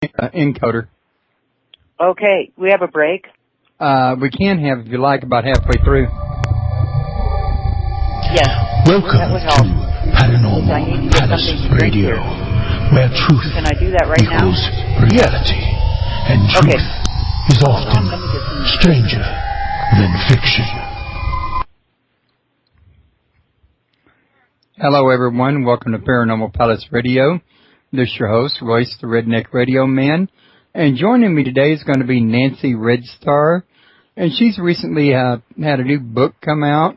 encoder. Okay, we have a break. We can have, if you like, about halfway through. Yes. Welcome to Paranormal Palace Radio, where truth Can I do that right now? equals reality, and truth is often stranger than fiction. Hello, everyone. Welcome to Paranormal Palace Radio. This is your host, Royce, the Redneck Radio Man. And joining me today is going to be Nancy Restar. And she's recently had a new book come out,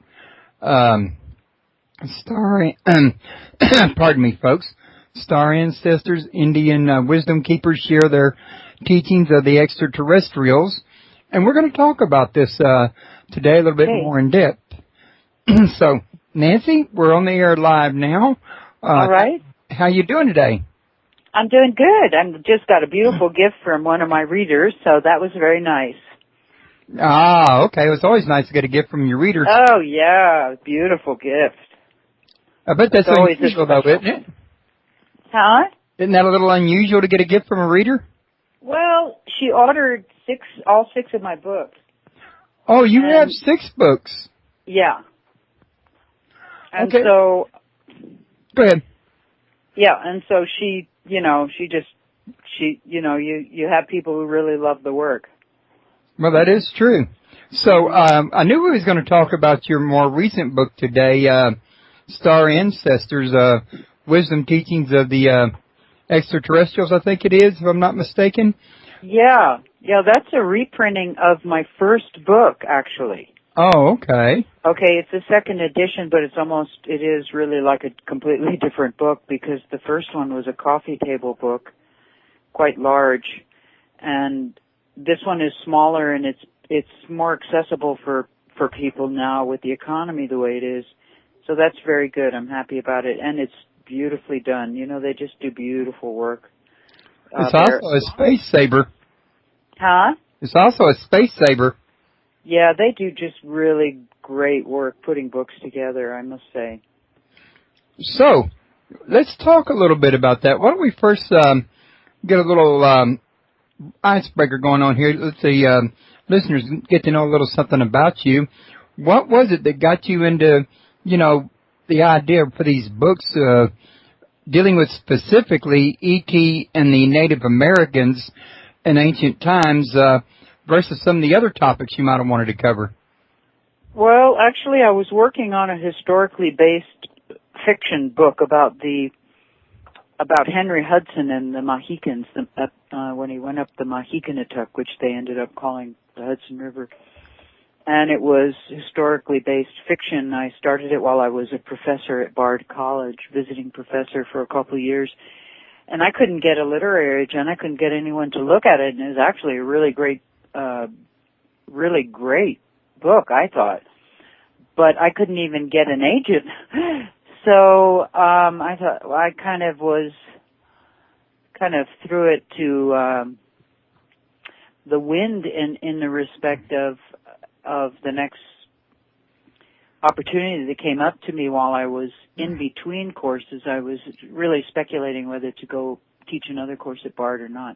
starring, pardon me, folks, Star Ancestors, Indian Wisdom Keepers share their teachings of the extraterrestrials. And we're going to talk about this today a little bit more in depth. So, Nancy, we're on the air live now. All right. How you doing today? I'm doing good. I've just got a beautiful gift from one of my readers, so that was very nice. Ah, okay. It's always nice to get a gift from your readers. Oh, yeah. Beautiful gift. I bet that's unusual, though, isn't it? Huh? Isn't that a little unusual to get a gift from a reader? Well, she ordered all six of my books. Oh, you have 6 books. Yeah. And okay. so... Go ahead. Yeah, and so you have people who really love the work. Well, that is true. So, I knew we was going to talk about your more recent book today, Star Ancestors, Wisdom Teachings of the Extraterrestrials, I think it is, if I'm not mistaken. Yeah, that's a reprinting of my first book, actually. Oh, okay. Okay, it's a second edition, but it is really like a completely different book because the first one was a coffee table book, quite large, and this one is smaller and it's more accessible for people now with the economy the way it is. So that's very good. I'm happy about it, and it's beautifully done. You know, they just do beautiful work. It's also a space saver. Huh? It's also a space saver. Yeah, they do just really great work putting books together, I must say. So, let's talk a little bit about that. Why don't we first get a little icebreaker going on here. Let's see, listeners get to know a little something about you. What was it that got you into, the idea for these books dealing with specifically E.T. and the Native Americans in ancient times versus some of the other topics you might have wanted to cover? Well, actually, I was working on a historically based fiction book about Henry Hudson and the Mohicans when he went up the Mohicanatuck, which they ended up calling the Hudson River. And it was historically based fiction. I started it while I was a professor at Bard College, visiting professor for a couple of years. And I couldn't get a literary agent. I couldn't get anyone to look at it. And it was actually a really great book, I thought. But I couldn't even get an agent. So I thought, well, I kind of threw it to the wind in the respect of the next opportunity that came up to me while I was in between courses. I was really speculating whether to go teach another course at Bard or not.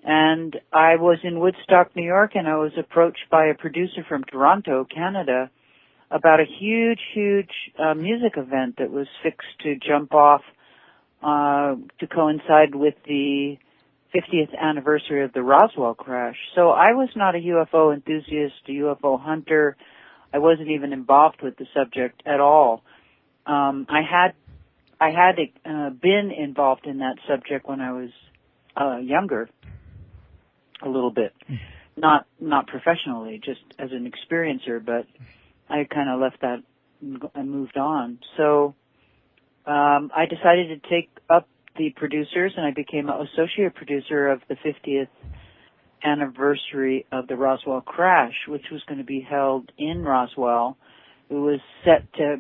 And I was in Woodstock, New York, and I was approached by a producer from Toronto, Canada, about a huge music event that was fixed to jump off to coincide with the 50th anniversary of the Roswell crash. So I was not a UFO enthusiast, a UFO hunter. I wasn't even involved with the subject at all. I had been involved in that subject when I was younger, a little bit, not professionally, just as an experiencer, but I kind of left that and moved on. So I decided to take up the producers, and I became an associate producer of the 50th anniversary of the Roswell crash, which was going to be held in Roswell. It was set to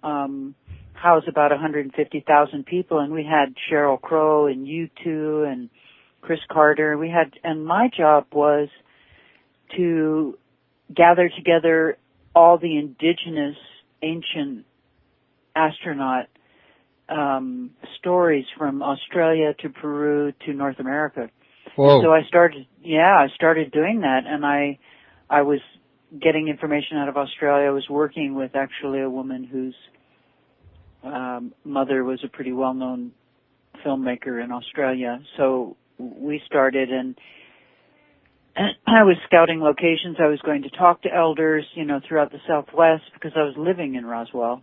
house about 150,000 people, and we had Sheryl Crow and U2 and Chris Carter. And my job was to gather together all the indigenous ancient astronaut stories from Australia to Peru to North America. Whoa. So I started doing that, and I was getting information out of Australia. I was working with actually a woman whose mother was a pretty well-known filmmaker in Australia. So we started, and I was scouting locations. I was going to talk to elders, throughout the Southwest because I was living in Roswell.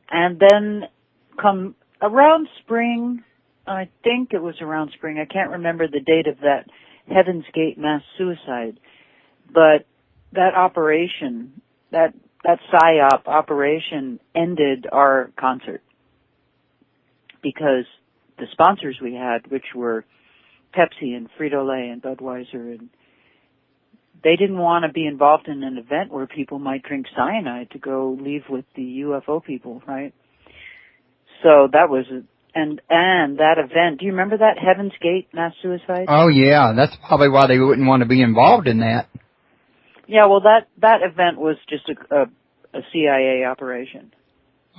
And then come around spring, I think it was around spring, I can't remember the date of that Heaven's Gate mass suicide, but that operation, that PSYOP operation ended our concert because the sponsors we had, which were Pepsi and Frito-Lay and Budweiser, and they didn't want to be involved in an event where people might drink cyanide to go leave with the UFO people, right? So that was, and that event, do you remember that Heaven's Gate mass suicide? Oh, yeah. That's probably why they wouldn't want to be involved in that. Yeah, well, that event was just a CIA operation.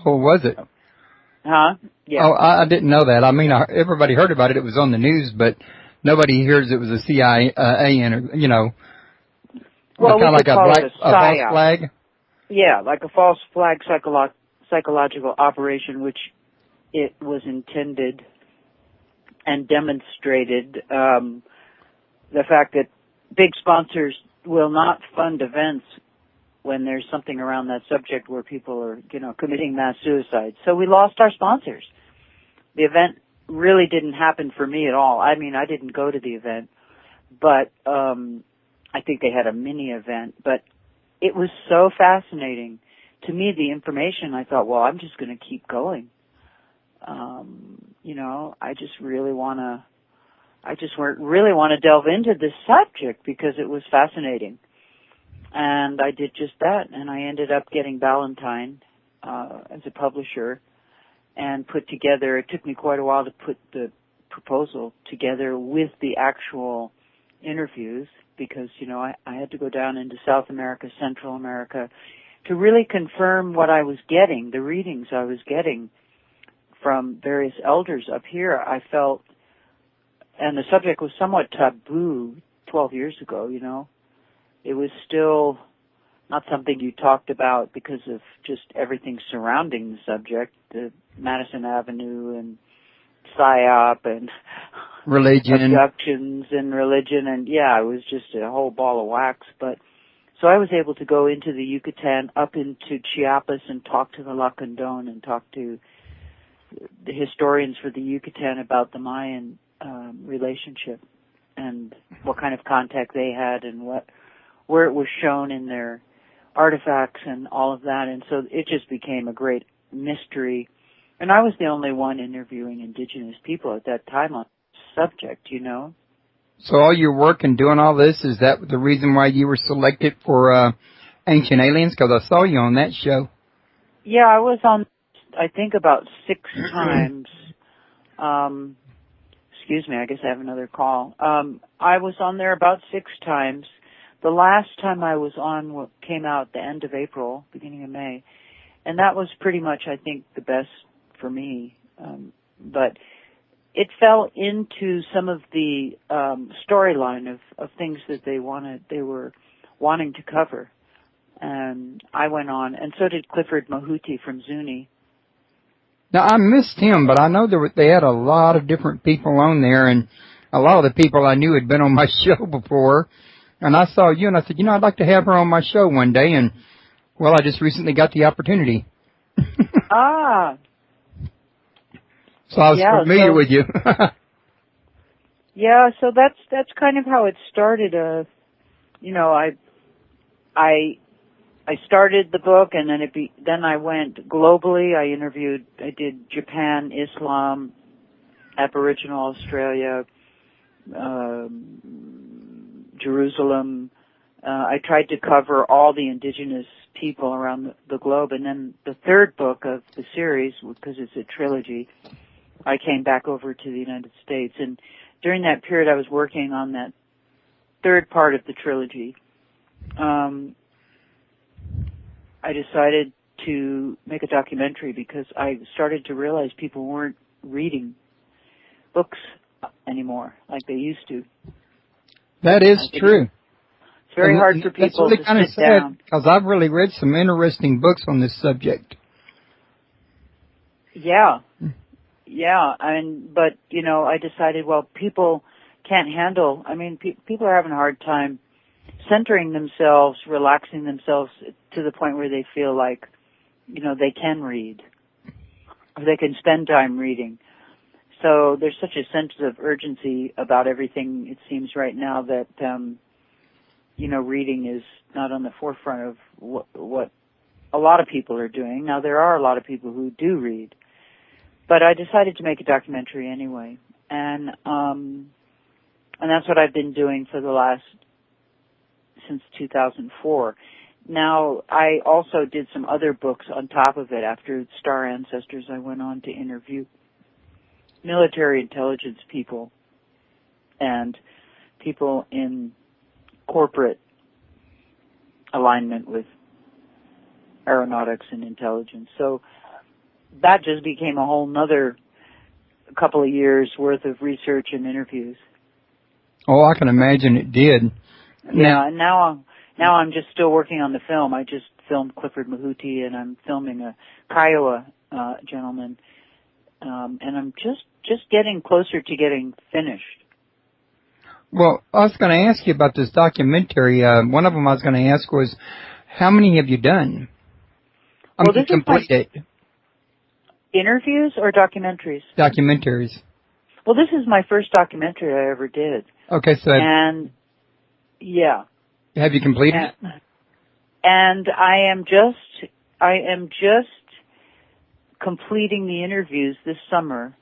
Oh, was it? Huh? Yeah. Oh, I didn't know that. I mean, everybody heard about it. It was on the news, but nobody hears it was a CIA, well, kind of like a false flag? Yeah, like a false flag psychological operation, which it was intended and demonstrated the fact that big sponsors will not fund events when there's something around that subject where people are, committing mass suicide. So we lost our sponsors. The event really didn't happen for me at all. I mean, I didn't go to the event, but I think they had a mini event. But it was so fascinating. To me, the information, I thought, well, I'm just going to keep going. I just really want to delve into this subject because it was fascinating. And I did just that, and I ended up getting Ballantine as a publisher and put together, it took me quite a while to put the proposal together with the actual interviews because, I had to go down into South America, Central America, to really confirm what I was getting, the readings I was getting from various elders up here. I felt, and the subject was somewhat taboo 12 years ago, It was still not something you talked about because of just everything surrounding the subject, the Madison Avenue and PSYOP and religion, abductions and religion, and it was just a whole ball of wax. But so I was able to go into the Yucatan, up into Chiapas, and talk to the Lacandon and talk to the historians for the Yucatan about the Mayan relationship and what kind of contact they had and where it was shown in their artifacts and all of that. And so it just became a great mystery. And I was the only one interviewing indigenous people at that time on the subject, So all your work and doing all this, is that the reason why you were selected for Ancient Aliens? Because I saw you on that show. Yeah, I was on, I think, about 6 times. Excuse me, I guess I have another call. I was on there about 6 times. The last time I was on came out at the end of April, beginning of May. And that was pretty much, I think, the best for me. But it fell into some of the storyline of things that they were wanting to cover. And I went on, and so did Clifford Mahuti from Zuni. Now, I missed him, but I know they had a lot of different people on there, and a lot of the people I knew had been on my show before. And I saw you, and I said, I'd like to have her on my show one day. And, well, I just recently got the opportunity. Ah. So I was familiar with you. Yeah, so that's kind of how it started. I started the book, and then I went globally. I did Japan, Islam, Aboriginal Australia, Jerusalem. I tried to cover all the indigenous people around the globe. And then the third book of the series, because it's a trilogy, I came back over to the United States. And during that period, I was working on that third part of the trilogy. I decided to make a documentary because I started to realize people weren't reading books anymore like they used to. That is true. It's very hard for people really to kind of sit sad, down. because I've really read some interesting books on this subject. Yeah. But, I decided, well, people can't handle, people are having a hard time centering themselves, relaxing themselves to the point where they feel like, they can read, or they can spend time reading. So there's such a sense of urgency about everything, it seems right now, that, reading is not on the forefront of what a lot of people are doing. Now, there are a lot of people who do read. But I decided to make a documentary anyway. And that's what I've been doing since 2004. Now, I also did some other books on top of it. After Star Ancestors, I went on to interview military intelligence people and people in corporate alignment with aeronautics and intelligence. So that just became a whole nother couple of years worth of research and interviews. Oh, I can imagine it did. Yeah, and now I'm just still working on the film. I just filmed Clifford Mahuti, and I'm filming a Kiowa gentleman, and I'm just getting closer to getting finished. Well, I was going to ask you about this documentary. One of them I was going to ask was, how many have you done? Completed. Interviews or documentaries? Documentaries. Well, this is my first documentary I ever did. Okay, so... And, yeah. Have you completed it? And I am just completing the interviews this summer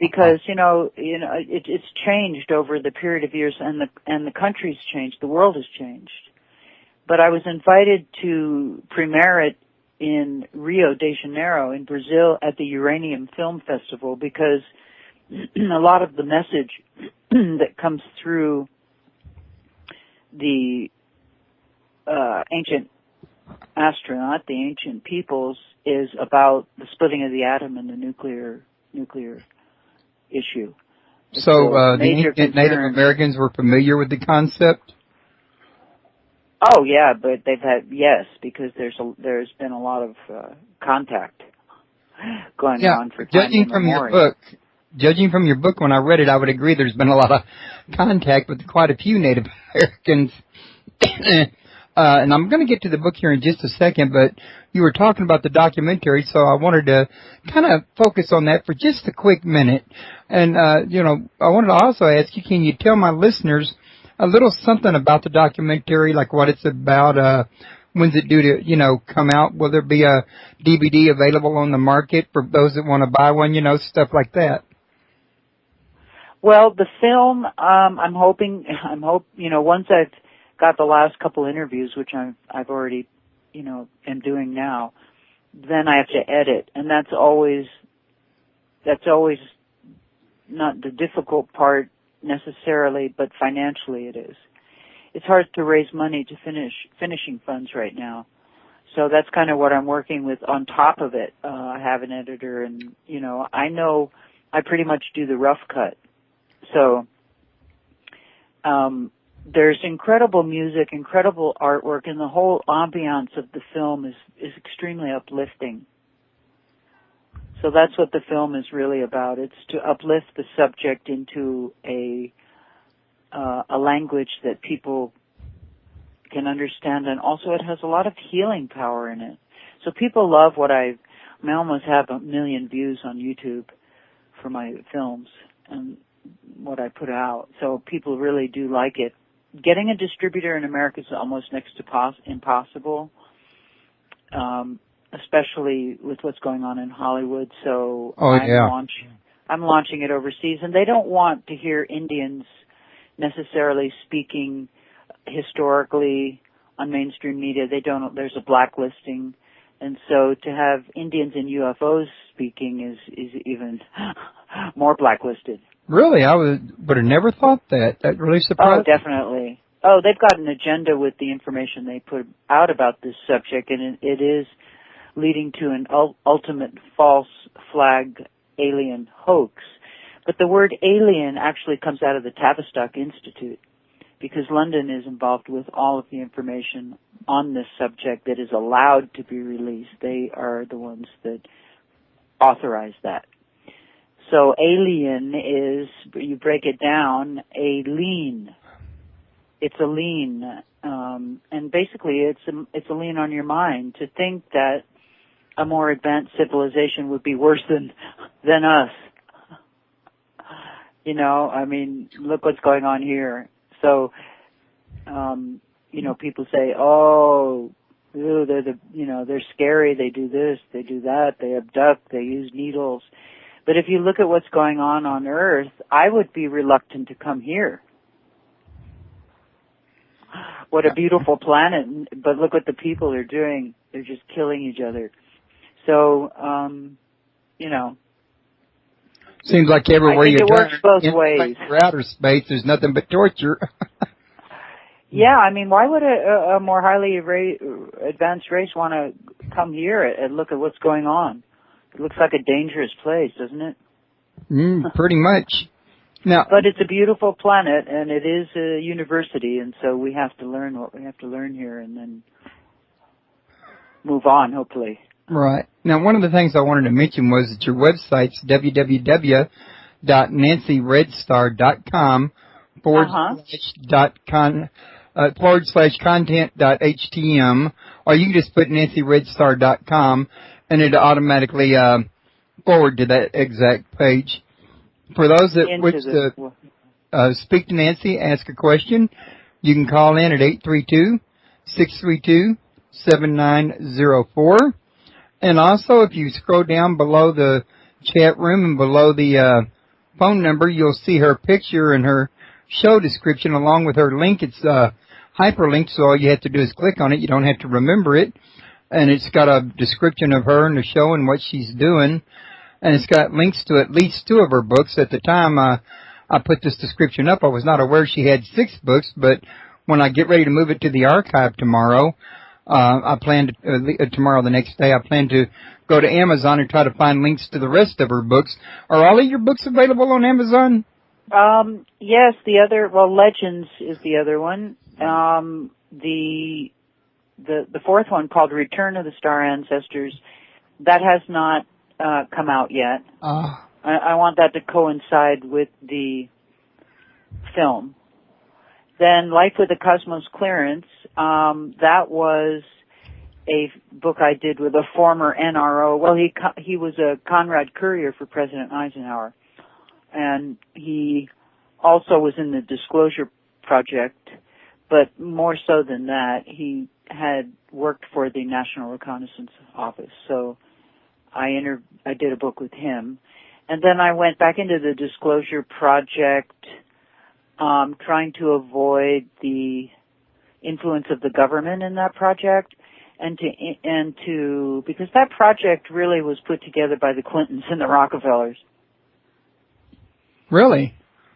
because, it's changed over the period of years, and the country's changed, the world has changed. But I was invited to premiere it in Rio de Janeiro in Brazil at the Uranium Film Festival because a lot of the message that comes through the ancient astronaut, the ancient peoples, is about the splitting of the atom and the nuclear issue. So the ancient Native Americans were familiar with the concept? Oh yeah, but because there's been a lot of contact going on for time immemorial. Judging from your book, when I read it, I would agree there's been a lot of contact with quite a few Native Americans. And I'm going to get to the book here in just a second, but you were talking about the documentary, so I wanted to kind of focus on that for just a quick minute. And, I wanted to also ask you, can you tell my listeners a little something about the documentary, like what it's about, when's it due to, come out? Will there be a DVD available on the market for those that want to buy one, stuff like that? Well, the film, I'm hoping, once I've got the last couple interviews, which I've already, am doing now, then I have to edit, and that's always not the difficult part necessarily, but financially it is. It's hard to raise money to finishing funds right now. So that's kind of what I'm working with on top of it. I have an editor, and, I know I pretty much do the rough cut. So there's incredible music, incredible artwork, and the whole ambiance of the film is extremely uplifting. So that's what the film is really about. It's to uplift the subject into a language that people can understand, and also it has a lot of healing power in it. So people love what I almost have 1 million views on YouTube for my films and what I put out. So people really do like it. Getting a distributor in America is almost next to impossible, especially with what's going on in Hollywood. So I'm launching it overseas, and they don't want to hear Indians necessarily speaking historically on mainstream media. There's a blacklisting, and so to have Indians and UFOs speaking is even more blacklisted. Really? I would have never thought that. That really surprised me. Oh, definitely. Oh, they've got an agenda with the information they put out about this subject, and it is leading to an ultimate false flag alien hoax. But the word alien actually comes out of the Tavistock Institute, because London is involved with all of the information on this subject that is allowed to be released. They are the ones that authorize that. So alien is, you break it down, a lean. It's a lean, and basically it's a lean on your mind to think that a more advanced civilization would be worse than us. You know, I mean, look what's going on here. So, you know, people say, oh, ew, they're scary, they do this, they do that, they abduct, they use needles. But if you look at what's going on Earth, I would be reluctant to come here. What a beautiful planet, but look what the people are doing. They're just killing each other. So, you know. Seems like everywhere you turn, works both ways. For outer space, there's nothing but torture. Yeah, I mean, why would a more highly advanced race want to come here and look at what's going on? It looks like a dangerous place, doesn't it? Pretty much. Now, but it's a beautiful planet, and it is a university, and so we have to learn what we have to learn here, and then move on, hopefully. Right. Now, one of the things I wanted to mention was that your website's www.nancyredstar.com /content.htm, or you can just put nancyredstar.com, and it'll automatically forward to that exact page. For those that wish to speak to Nancy, ask a question, you can call in at 832-632-7904. And also, if you scroll down below the chat room and below the phone number, you'll see her picture and her show description along with her link. It's hyperlinked, so all you have to do is click on it. You don't have to remember it. And it's got a description of her and the show and what she's doing. And it's got links to at least 2 of her books. At the time I put this description up, I was not aware she had 6 books, but when I get ready to move it to the archive tomorrow, I plan to, tomorrow, the next day, I plan to go to Amazon and try to find links to the rest of her books. Are all of your books available on Amazon? Yes, Legends is the other one. The 4th one, called Return of the Star Ancestors, that has not come out yet. I want that to coincide with the film. Then Life with a Cosmos Clearance, that was a book I did with a former NRO. Well, he was a Conrad courier for President Eisenhower, and he also was in the Disclosure Project, but more so than that, he had worked for the National Reconnaissance Office. So I did a book with him, and then I went back into the Disclosure Project, trying to avoid the influence of the government in that project, because that project really was put together by the Clintons and the Rockefellers. Really?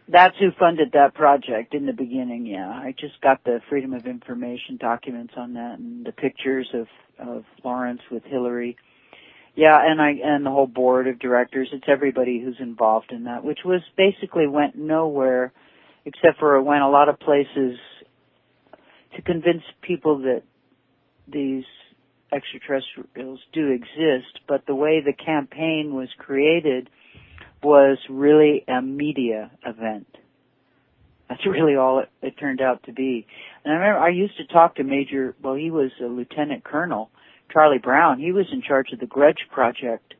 That's who funded that project in the beginning, yeah. I just got the Freedom of Information documents on that and the pictures of Lawrence with Hillary. Yeah, and the whole board of directors. It's everybody who's involved in that, which was basically went nowhere, except for it went a lot of places to convince people that these extraterrestrials do exist. But the way the campaign was created was really a media event. That's really all it turned out to be. And I remember I used to talk to he was a lieutenant colonel, Charlie Brown. He was in charge of the Grudge Project.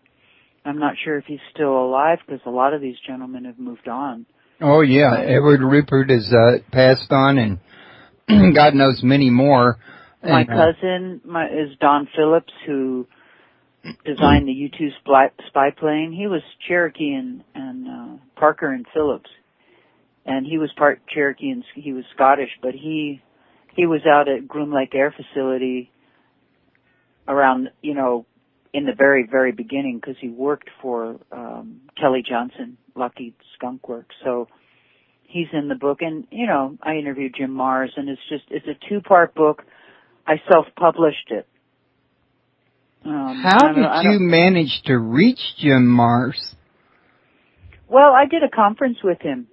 I'm not sure if he's still alive because a lot of these gentlemen have moved on. Oh, yeah. Edward Rupert has passed on, and God knows many more. My cousin is Don Phillips, who designed the U-2 spy plane. He was Cherokee and Parker and Phillips. And he was part Cherokee and he was Scottish, but he was out at Groom Lake Air Facility around, in the very, very beginning, because he worked for Kelly Johnson, Lockheed Skunk Works. So he's in the book. And, I interviewed Jim Mars, and it's a 2-part book. I self-published it. How did you manage to reach Jim Marrs? Well, I did a conference with him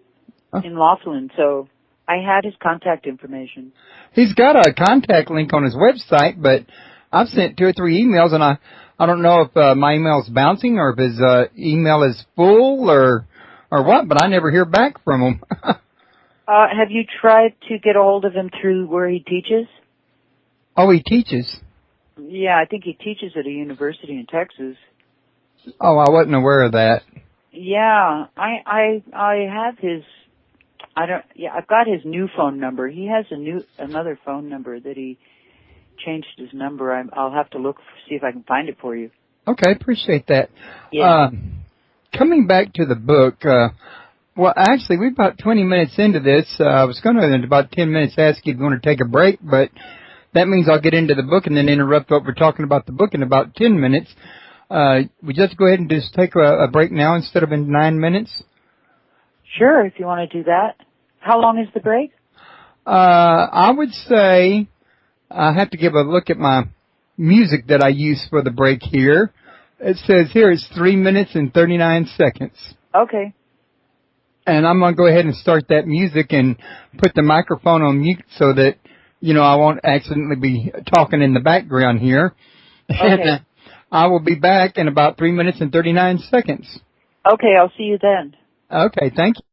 in Laughlin, so I had his contact information. He's got a contact link on his website, but I've sent 2 or 3 emails, and I don't know if my email's bouncing or if his email is full or what, but I never hear back from him. Have you tried to get a hold of him through where he teaches? Oh, he teaches? Yeah, I think he teaches at a university in Texas. Oh, I wasn't aware of that. Yeah, I have his. I've got his new phone number. He has another phone number that he changed his number. I'll have to see if I can find it for you. Okay, appreciate that. Yeah. Coming back to the book, well, actually, we're about 20 minutes into this. I was going to, in about 10 minutes, ask you if you want to take a break, but that means I'll get into the book and then interrupt what we're talking about the book in about 10 minutes. We just go ahead and just take a break now instead of in 9 minutes? Sure, if you want to do that. How long is the break? I would say I have to give a look at my music that I use for the break here. It says here it's 3 minutes and 39 seconds. Okay. And I'm going to go ahead and start that music and put the microphone on mute so that, I won't accidentally be talking in the background here. Okay. And I will be back in about 3 minutes and 39 seconds. Okay, I'll see you then. Okay, thank you.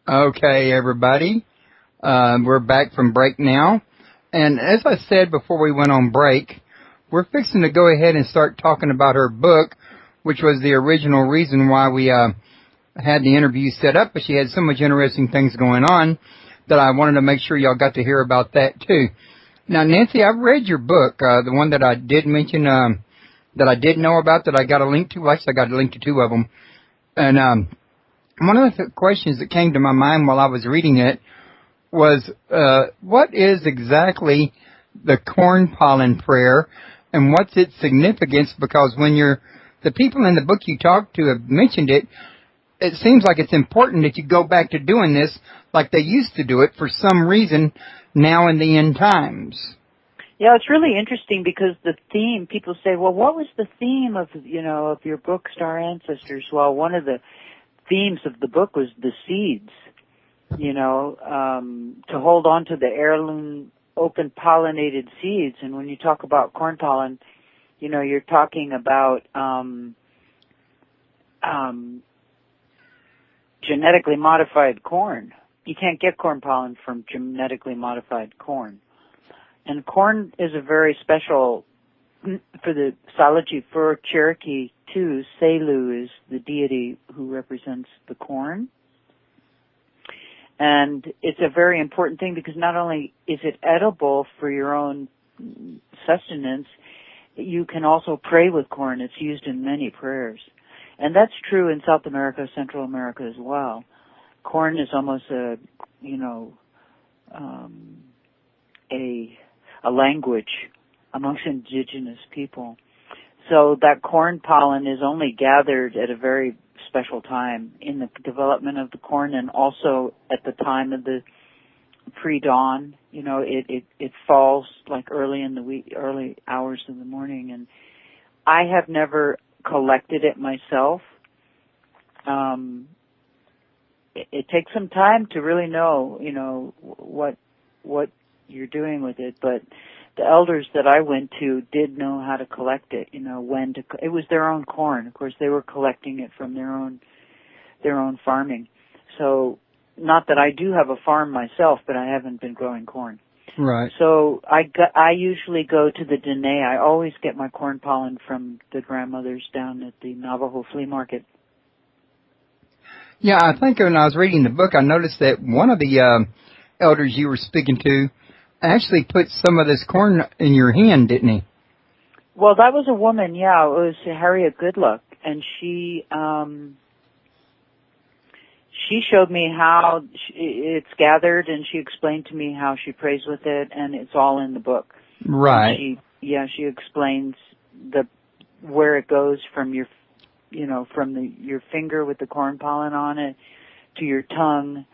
Okay, everybody. We're back from break now. And as I said before we went on break, we're fixing to go ahead and start talking about her book, which was the original reason why we had the interview set up, but she had so much interesting things going on that I wanted to make sure y'all got to hear about that too. Now, Nancy, I've read your book, the one that I did mention that I did know about that I got a link to. Actually, I got a link to two of them. And one of the questions that came to my mind while I was reading it was, what is exactly the corn pollen prayer, and what's its significance? Because when the people in the book you talked to have mentioned it, it seems like it's important that you go back to doing this like they used to do it for some reason now in the end times. Yeah, it's really interesting because the theme, people say, well, what was the theme of your book, Star Ancestors? Well, one of the themes of the book was the seeds, to hold on to the heirloom open pollinated seeds. And when you talk about corn pollen, you're talking about genetically modified corn. You can't get corn pollen from genetically modified corn. And corn is a very special, for the Salichi, for Cherokee too, Selu is the deity who represents the corn. And it's a very important thing because not only is it edible for your own sustenance, you can also pray with corn. It's used in many prayers. And that's true in South America, Central America as well. Corn is almost a language amongst indigenous people. So that corn pollen is only gathered at a very special time in the development of the corn, and also at the time of the pre-dawn. It falls like early in the early hours of the morning, and I have never collected it myself. It takes some time to really know, what you're doing with it, but the elders that I went to did know how to collect it, when to. It was their own corn. Of course, they were collecting it from their own farming. So, not that I do have a farm myself, but I haven't been growing corn. Right. So I usually go to the Dene. I always get my corn pollen from the grandmothers down at the Navajo flea market. Yeah, I think when I was reading the book, I noticed that one of the elders you were speaking to actually put some of this corn in your hand, didn't he? Well, that was a woman, yeah. It was Harriet Goodluck, and she showed me how it's gathered, and she explained to me how she prays with it, and it's all in the book. Right. She explains where it goes from your finger with the corn pollen on it, to your tongue,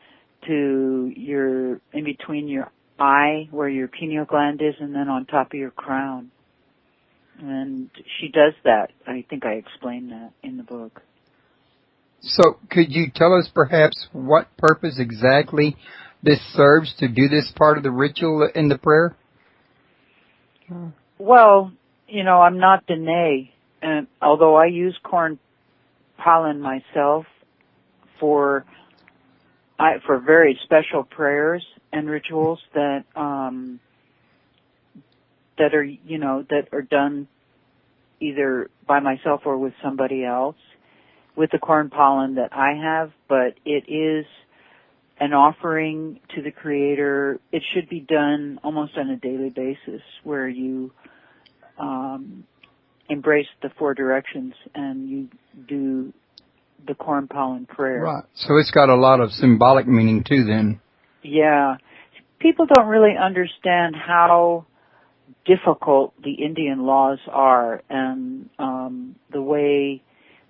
to in between your eye where your pineal gland is, and then on top of your crown. And she does that. I think I explained that in the book. So could you tell us perhaps what purpose exactly this serves to do this part of the ritual in the prayer? Well, I'm not Dene, and although I use corn pollen myself for very special prayers and rituals that are done either by myself or with somebody else with the corn pollen that I have, but it is an offering to the Creator. It should be done almost on a daily basis, where you embrace the four directions and you do the corn pollen prayer. Right. So it's got a lot of symbolic meaning too, then. Yeah. People don't really understand how difficult the Indian laws are, and the way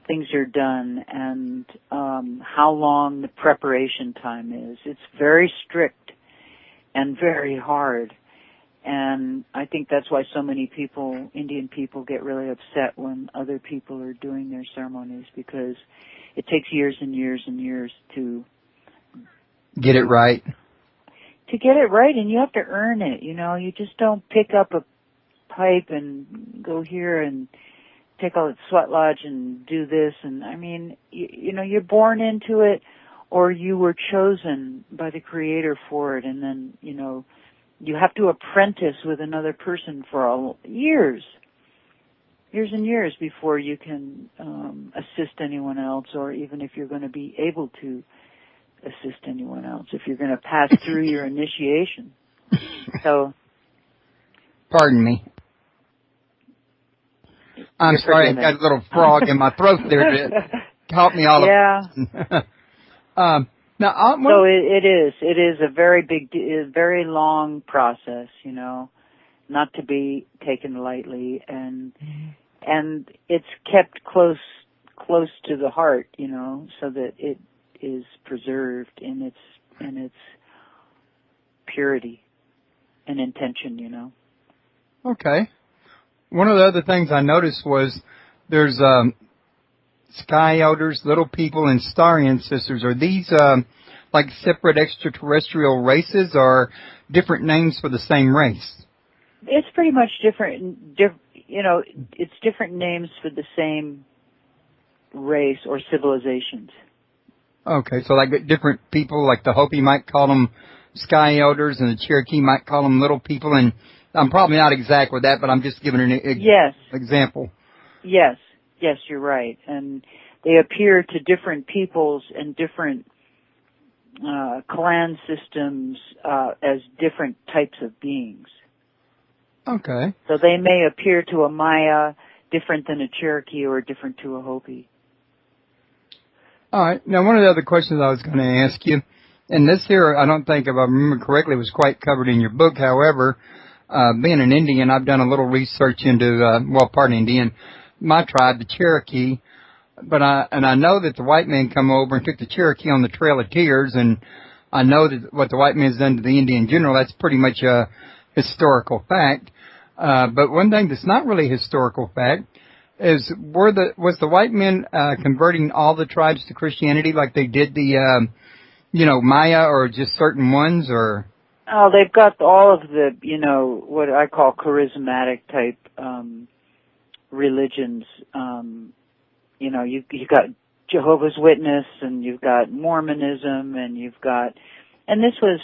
things are done, and how long the preparation time is. It's very strict and very hard. And I think that's why so many people, Indian people, get really upset when other people are doing their ceremonies, because it takes years and years and years to get it right. To get it right, and you have to earn it. You just don't pick up a pipe and go here and take out Sweat Lodge and do this. And I mean, you're born into it, or you were chosen by the Creator for it, and then you have to apprentice with another person for years and years before you can assist anyone else, or even if you're going to be able to assist anyone else, if you're going to pass through your initiation. So, pardon me. I'm You're sorry, forgiven. I've got a little frog in my throat there to help me all Yeah. Now, So it is a very very long process, not to be taken lightly, and it's kept close to the heart, so that it is preserved in its purity and intention, Okay. One of the other things I noticed was there's sky elders, little people, and star ancestors. Are these like separate extraterrestrial races, or different names for the same race? It's pretty much different. It's different names for the same race or civilizations. Okay, so like different people, like the Hopi might call them sky elders, and the Cherokee might call them little people, and I'm probably not exact with that, but I'm just giving an example. Yes, you're right. And they appear to different peoples and different clan systems as different types of beings. Okay. So they may appear to a Maya different than a Cherokee or different to a Hopi. All right. Now, one of the other questions I was going to ask you, and this here, I don't think, if I remember correctly, was quite covered in your book. However, being an Indian, I've done a little research into, part Indian, my tribe, the Cherokee. But I know that the white man come over and took the Cherokee on the Trail of Tears, and I know that what the white man's done to the Indian in general, that's pretty much a historical fact. But one thing that's not really historical fact is was the white men converting all the tribes to Christianity like they did the Maya, or just certain ones, or? Oh, they've got all of the what I call charismatic type religions. You got Jehovah's Witness, and you've got Mormonism, and this was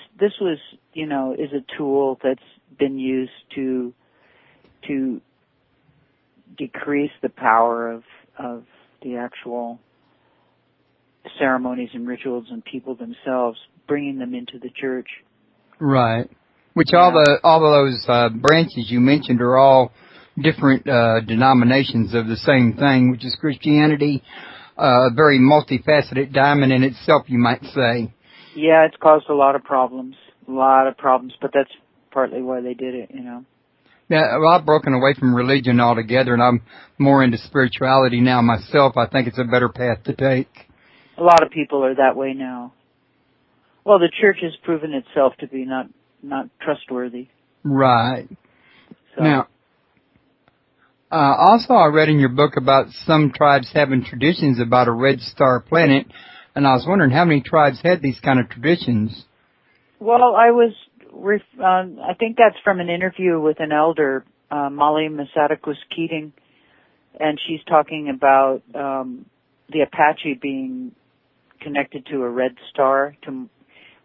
is a tool that's been used to decrease the power of the actual ceremonies and rituals and people themselves, bringing them into the church. Right. Which all of those branches you mentioned are all different denominations of the same thing, which is Christianity, a very multifaceted diamond in itself, you might say. Yeah, it's caused a lot of problems, but that's partly why they did it, Yeah, well, I've broken away from religion altogether, and I'm more into spirituality now myself. I think it's a better path to take. A lot of people are that way now. Well, the church has proven itself to be not trustworthy. Right. So. Now, also I read in your book about some tribes having traditions about a red star planet, and I was wondering how many tribes had these kind of traditions. Well, I think that's from an interview with an elder, Molly Massaticus Keating, and she's talking about the Apache being connected to a red star,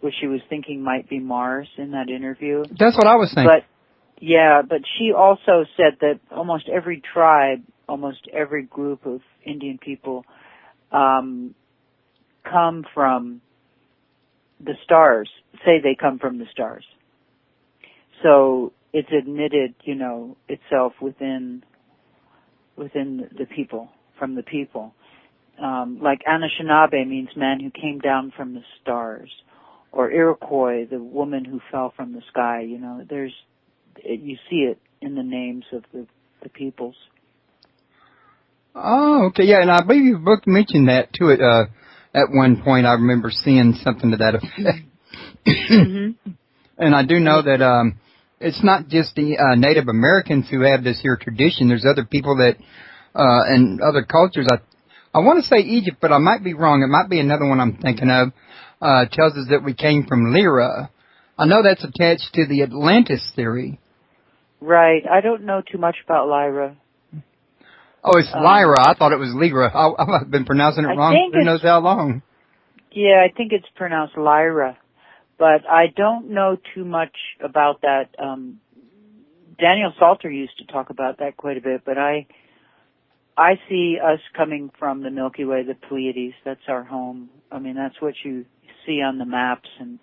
which she was thinking might be Mars in that interview. That's what I was thinking. But she also said that almost every tribe, almost every group of Indian people come from the stars, say they come from the stars. So it's admitted, itself within the people, from the people. Like Anishinaabe means man who came down from the stars, or Iroquois, the woman who fell from the sky. You see it in the names of the peoples. Oh, okay, yeah, and I believe your book mentioned that too. At one point, I remember seeing something to that effect. Mm-hmm. And I do know that it's not just the Native Americans who have this here tradition. There's other people that and other cultures. I want to say Egypt, but I might be wrong. It might be another one I'm thinking of. Tells us that we came from Lyra. I know that's attached to the Atlantis theory. Right. I don't know too much about Lyra. Oh, it's Lyra. I thought it was Lyra. I've been pronouncing it wrong. Who knows how long? Yeah, I think it's pronounced Lyra. But I don't know too much about that. Daniel Salter used to talk about that quite a bit, but I see us coming from the Milky Way, the Pleiades. That's our home. I mean, that's what you see on the maps and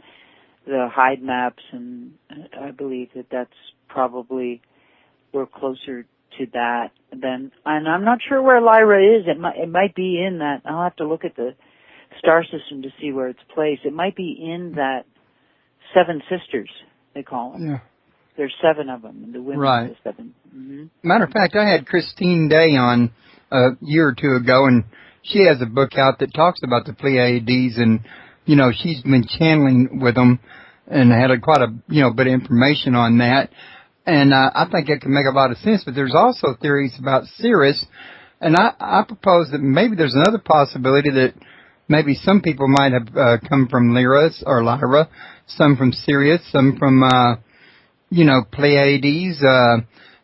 the Hyde maps, and I believe that's probably we're closer to that, then, and I'm not sure where Lyra is. It might be in that. I'll have to look at the star system to see where it's placed. It might be in that Seven Sisters, they call them. Yeah. There's 7 of them, and the women Right. are 7. Mm-hmm. Matter of fact, I had Christine Day on a year or two ago, and she has a book out that talks about the Pleiades, and, you know, she's been channeling with them and had quite a, you know, bit of information on that. And I think it can make a lot of sense, but there's also theories about Sirius, and I propose that maybe there's another possibility that maybe some people might have come from Lyra, some from Sirius, some from, you know, Pleiades,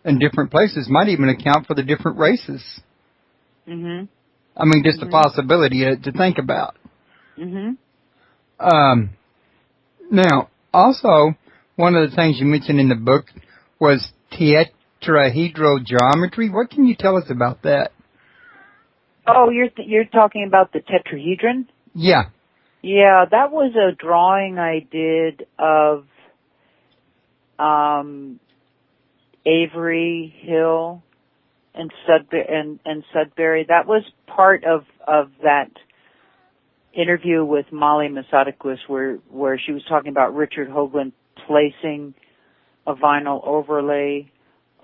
in different places, might even account for the different races. Mm-hmm. I mean, just a possibility to think about. Mm-hmm. Now, also, one of the things you mentioned in the book was tetrahedral geometry. What can you tell us about that? Oh, you're talking about the tetrahedron? Yeah. Yeah, that was a drawing I did of Avery Hill and Sudbury. That was part of that interview with Molly Massatakis where she was talking about Richard Hoagland placing a vinyl overlay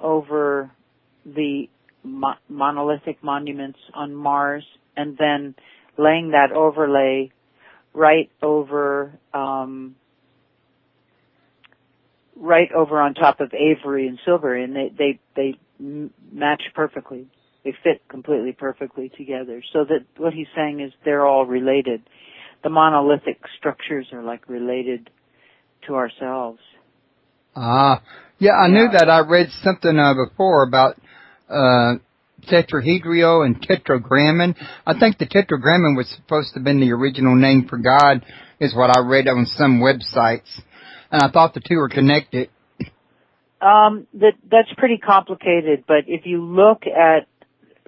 over the monolithic monuments on Mars and then laying that overlay right over on top of Avery and Silbury, and they match perfectly. They fit completely perfectly together. So that what he's saying is they're all related. The monolithic structures are like related to ourselves. Yeah, I knew that. I read something before about tetrahedral and tetragramman. I think the tetragramman was supposed to have been the original name for God, is what I read on some websites. And I thought the two were connected. That's pretty complicated, but if you look at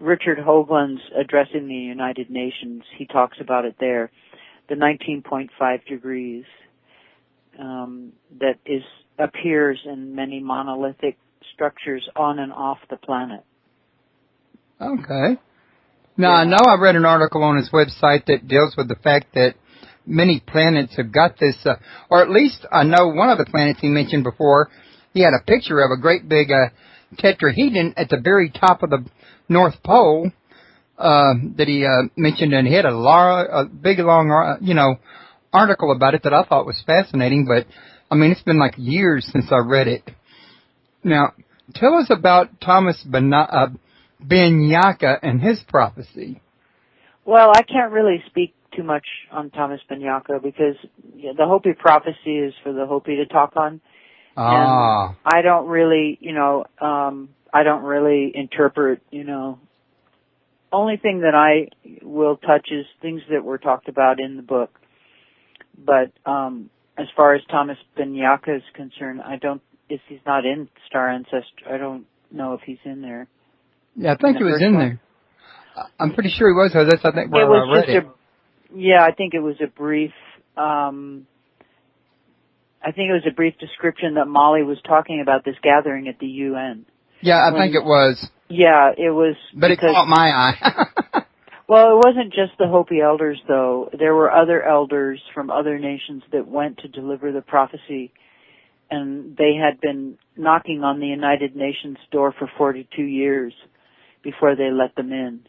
Richard Hoagland's addressing the United Nations, he talks about it there, the 19.5 degrees that appears in many monolithic structures on and off the planet. Okay. Now, I know I read an article on his website that deals with the fact that many planets have got this, or at least I know one of the planets he mentioned before, he had a picture of a great big tetrahedron at the very top of the North Pole that he mentioned, and he had a big, long, article about it that I thought was fascinating, but, I mean, it's been like years since I read it. Now, tell us about Thomas Ben-Yaka and his prophecy. Well, I can't really speak too much on Thomas Ben-Yaka because the Hopi prophecy is for the Hopi to talk on. And I don't really, I don't really interpret, Only thing that I will touch is things that were talked about in the book. But as far as Thomas Ben-Yaka is concerned, if he's not in Star Ancestry, I don't know if he's in there. Yeah, I think he was in there. I'm pretty sure he was. That's, I think, where I read it. Yeah, I think it was a brief. I think it was a brief description that Molly was talking about this gathering at the UN. Yeah, I think it was. Yeah, it was. But it caught my eye. Well, it wasn't just the Hopi elders, though. There were other elders from other nations that went to deliver the prophecy, and they had been knocking on the United Nations door for 42 years before they let them in.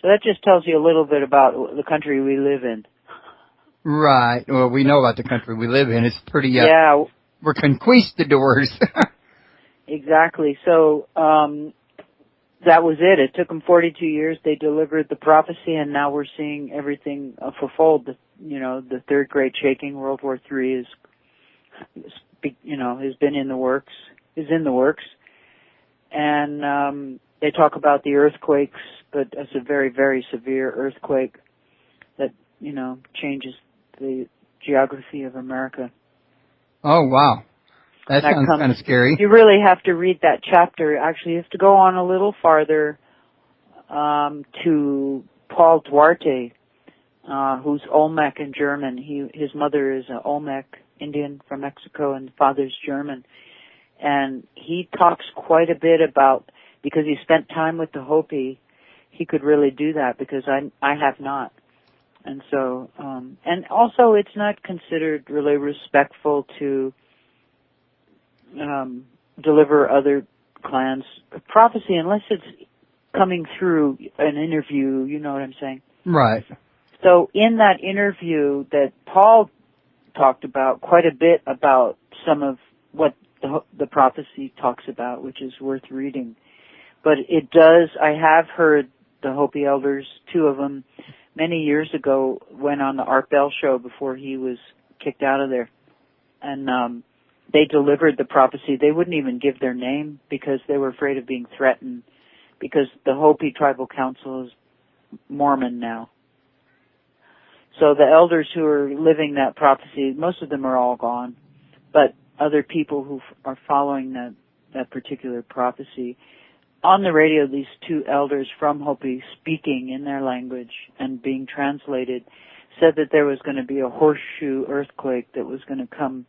So that just tells you a little bit about the country we live in. Right. Well, we know about the country we live in. It's pretty, we're conquistadors. Exactly. So, that was it. It took them 42 years. They delivered the prophecy, and now we're seeing everything fulfilled. The third great shaking, World War III, has been in the works, And, they talk about the earthquakes, but it's a very, very severe earthquake that, changes the geography of America. Oh, wow. That sounds kind of scary. You really have to read that chapter. Actually, you have to go on a little farther to Paul Duarte, who's Olmec in German. His mother is an Olmec Indian from Mexico, and the father's German. And he talks quite a bit about, because he spent time with the Hopi, he could really do that, because I have not. And so, and also it's not considered really respectful to deliver other clans prophecy unless it's coming through an interview, you know what I'm saying? Right. So in that interview that Paul talked about quite a bit about some of what the prophecy talks about, which is worth reading. But it does, I have heard the Hopi elders, two of them, many years ago, went on the Art Bell show before he was kicked out of there. And they delivered the prophecy. They wouldn't even give their name because they were afraid of being threatened, because the Hopi Tribal Council is Mormon now. So the elders who are living that prophecy, most of them are all gone. But other people who are following that particular prophecy, on the radio, these two elders from Hopi speaking in their language and being translated said that there was going to be a horseshoe earthquake that was going to come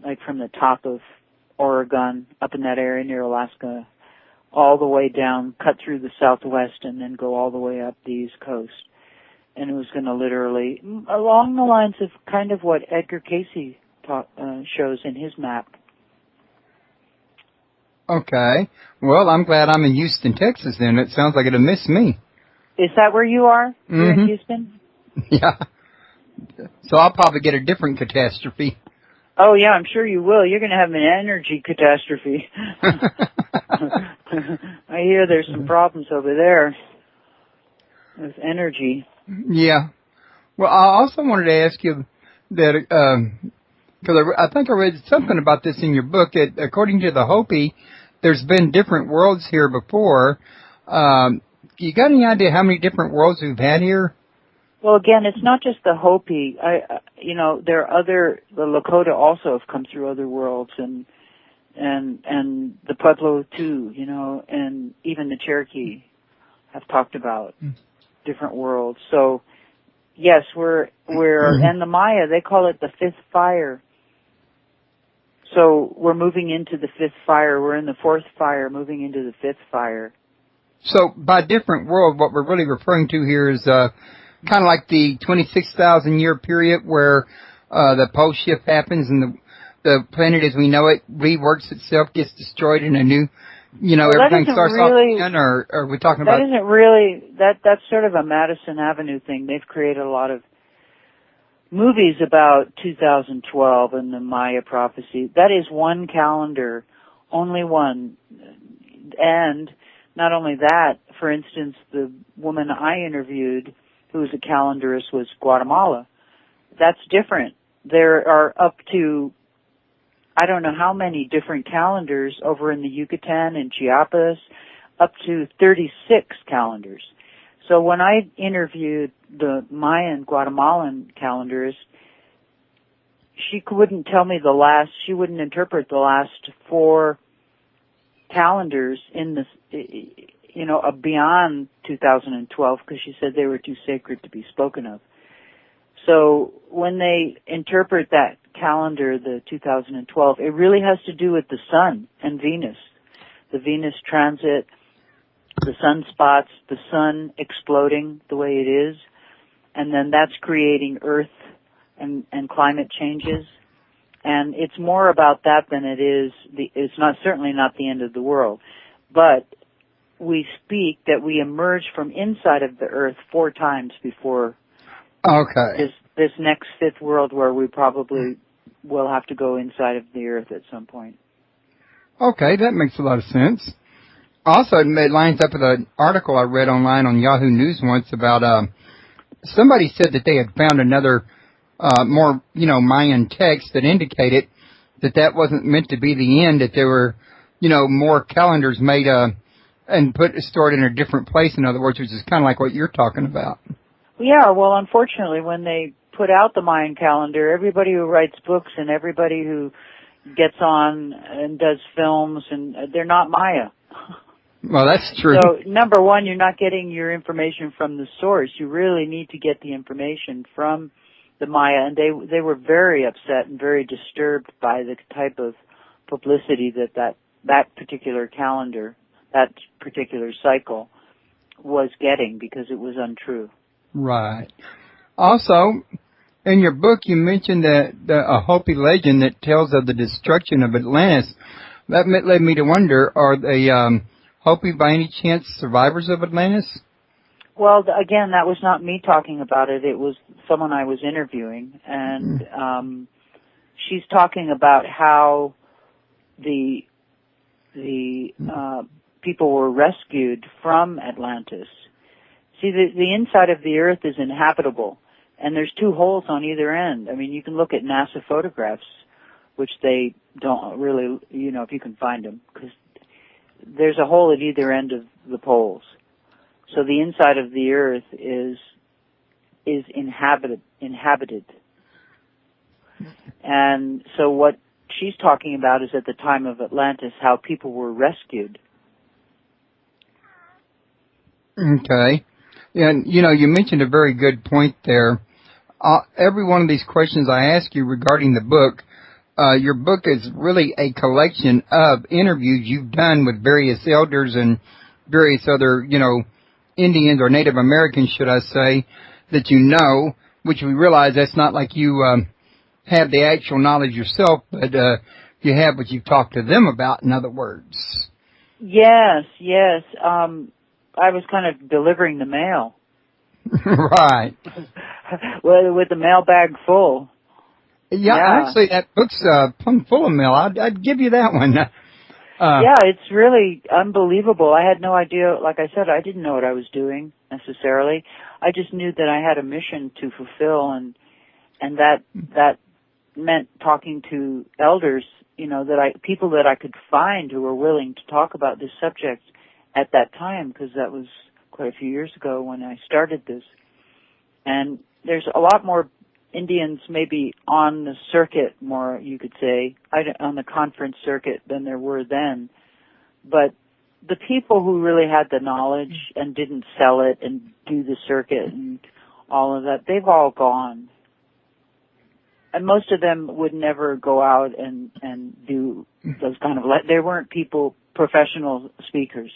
like from the top of Oregon, up in that area near Alaska, all the way down, cut through the southwest, and then go all the way up the east coast. And it was going to literally, along the lines of kind of what Edgar Casey shows in his map. Okay. Well, I'm glad I'm in Houston, Texas then. It sounds like it'll miss me. Is that where you are? You're in Houston? Yeah. So I'll probably get a different catastrophe. Oh, yeah, I'm sure you will. You're going to have an energy catastrophe. I hear there's some problems over there with energy. Yeah. Well, I also wanted to ask you that, because I think I read something about this in your book, that according to the Hopi, there's been different worlds here before. You got any idea how many different worlds we've had here? Well, again, it's not just the Hopi. There are the Lakota also have come through other worlds, and the Pueblo too, and even the Cherokee have talked about different worlds. So, yes, and the Maya, they call it the fifth fire. So we're moving into the fifth fire. We're in the fourth fire, moving into the fifth fire. So by different world, what we're really referring to here is kind of like the 26,000 year period where the pole shift happens and the planet as we know it reworks itself, gets destroyed, and a new, everything starts off again, or are we talking about? That isn't really, that's sort of a Madison Avenue thing. They've created a lot of movies about 2012 and the Maya prophecy. That is one calendar, only one. And not only that, for instance, the woman I interviewed who was a calendarist was Guatemala. That's different. There are up to, I don't know how many different calendars over in the Yucatan and Chiapas, up to 36 calendars. So when I interviewed the Mayan Guatemalan calendarist, she wouldn't tell me she wouldn't interpret the last 4 calendars in this, beyond 2012, because she said they were too sacred to be spoken of. So when they interpret that calendar, the 2012, it really has to do with the sun and Venus, the Venus transit, the sunspots, the sun exploding the way it is, and then that's creating earth and climate changes. And it's more about that than it is, it's certainly not the end of the world. But we speak that we emerge from inside of the earth 4 times before this next fifth world, where we probably will have to go inside of the earth at some point. Okay, that makes a lot of sense. Also, it lines up with an article I read online on Yahoo News once about somebody said that they had found another more Mayan text that indicated that wasn't meant to be the end, that there were more calendars made and stored in a different place, in other words, which is kind of like what you're talking about. Yeah, well, unfortunately, when they put out the Mayan calendar, everybody who writes books and everybody who gets on and does films, and they're not Maya. Well, that's true. So, number one, you're not getting your information from the source. You really need to get the information from the Maya, and they were very upset and very disturbed by the type of publicity that particular calendar that particular cycle was getting, because it was untrue. Right. Also, in your book, you mentioned that a Hopi legend that tells of the destruction of Atlantis. That led me to wonder, are the Hopi by any chance survivors of Atlantis? Well, again, that was not me talking about it. It was someone I was interviewing, and she's talking about how the people were rescued from Atlantis. See, the inside of the Earth is inhabitable, and there's two holes on either end. I mean, you can look at NASA photographs, which they don't really, if you can find them, because there's a hole at either end of the poles. So the inside of the Earth is inhabited. And so what she's talking about is at the time of Atlantis, how people were rescued. Okay. And, you mentioned a very good point there. Every one of these questions I ask you regarding the book, your book is really a collection of interviews you've done with various elders and various other, Indians or Native Americans, should I say, that which we realize that's not like you have the actual knowledge yourself, but you have what you've talked to them about, in other words. Yes. I was kind of delivering the mail. Right. Well, with the mailbag full. Yeah, actually, that book's plumb full of mail. I'd give you that one. Yeah, it's really unbelievable. I had no idea. Like I said, I didn't know what I was doing necessarily. I just knew that I had a mission to fulfill, and that meant talking to elders, people that I could find who were willing to talk about this subject at that time, because that was quite a few years ago when I started this. And there's a lot more Indians maybe on the circuit, more you could say, on the conference circuit than there were then. But the people who really had the knowledge and didn't sell it and do the circuit and all of that, they've all gone. And most of them would never go out and do those kind of, they weren't professional speakers,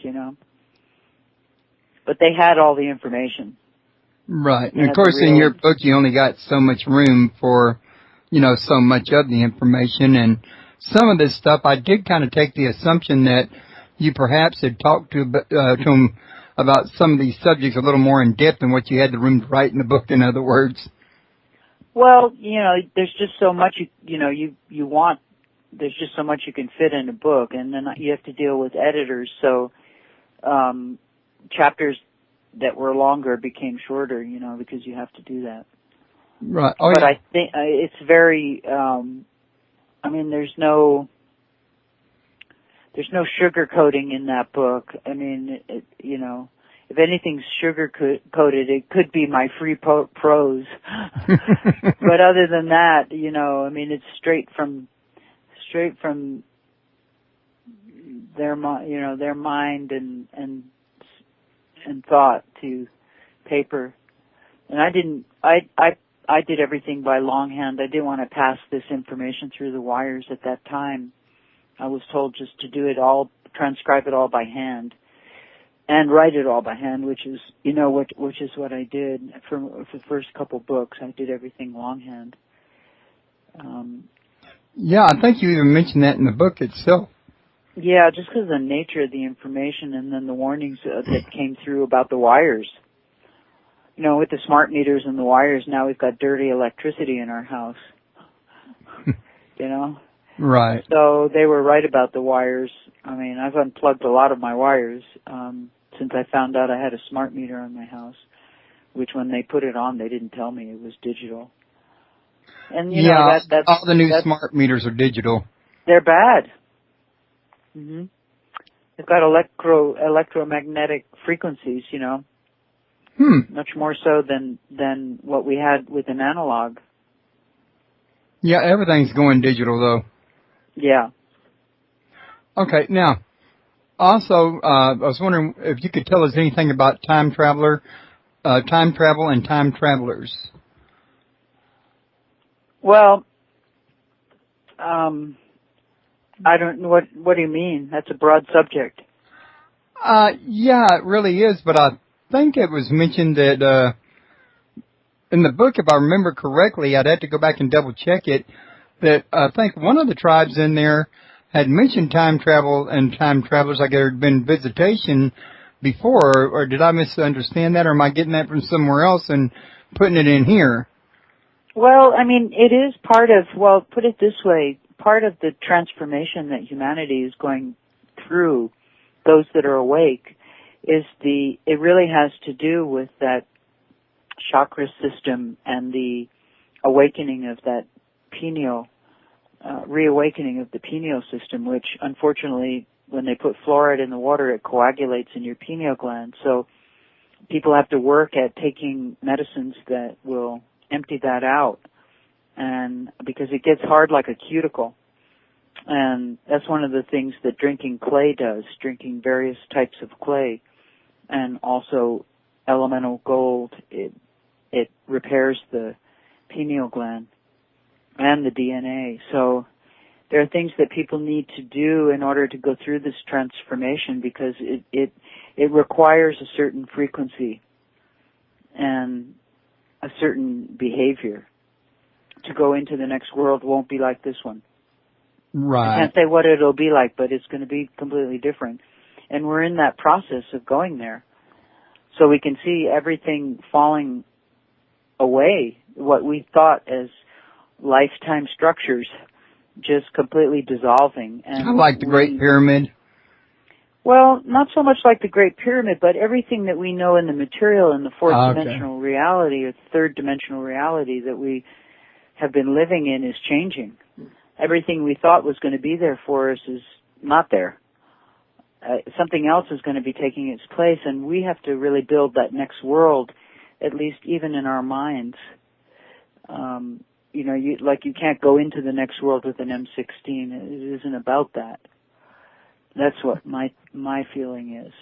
But they had all the information. Right. And of course, in your book, you only got so much room for, so much of the information. And some of this stuff, I did kind of take the assumption that you perhaps had talked to them about some of these subjects a little more in depth than what you had the room to write in the book, in other words. Well, there's just so much, you want, there's just so much you can fit in a book, and then you have to deal with editors. So, chapters that were longer became shorter, because you have to do that. Right. But I think it's very, there's no sugarcoating in that book. I mean, if anything's sugar-coated, it could be my free prose. But other than that, it's straight from their mind and thought to paper. And I did everything by longhand. I didn't want to pass this information through the wires at that time. I was told just to do it all, transcribe it all by hand, and write it all by hand, which is what I did for the first couple books. I did everything longhand. Yeah, I think you even mentioned that in the book itself. Yeah, just because of the nature of the information and then the warnings that came through about the wires. With the smart meters and the wires, now we've got dirty electricity in our house. Right. So they were right about the wires. I've unplugged a lot of my wires since I found out I had a smart meter on my house, which when they put it on, they didn't tell me it was digital. And that's all the new smart meters are digital. They're bad. Mm-hmm. They've got electromagnetic frequencies, much more so than what we had with an analog. Yeah, everything's going digital, though. Yeah. Okay, now, also, I was wondering if you could tell us anything about time travel and time travelers. Well, I don't know what do you mean? That's a broad subject. Yeah, it really is, but I think it was mentioned that, in the book, if I remember correctly, I'd have to go back and double check it, that I think one of the tribes in there had mentioned time travel and time travelers, like there had been visitation before, or did I misunderstand that, or am I getting that from somewhere else and putting it in here? Well, I mean, it is part of, well, put it this way, part of the transformation that humanity is going through, those that are awake, is it really has to do with that chakra system and the awakening of that pineal, reawakening of the pineal system, which unfortunately, when they put fluoride in the water, it coagulates in your pineal gland. So people have to work at taking medicines that will empty that out, and because it gets hard like a cuticle. And that's one of the things that drinking clay does, drinking various types of clay, and also elemental gold. It repairs the pineal gland and the DNA. So there are things that people need to do in order to go through this transformation, because it requires a certain frequency and a certain behavior. To go into the next world won't be like this one. Right. I can't say what it'll be like, but it's going to be completely different. And we're in that process of going there. So we can see everything falling away, what we thought as lifetime structures just completely dissolving. And I like the Great Pyramid. Well, not so much like the Great Pyramid, but everything that we know in the material in the fourth dimensional reality or third dimensional reality that we have been living in is changing. Everything we thought was going to be there for us is not there. Something else is going to be taking its place, and we have to really build that next world, at least even in our minds. You can't go into the next world with an M16. It isn't about that. That's what my feeling is.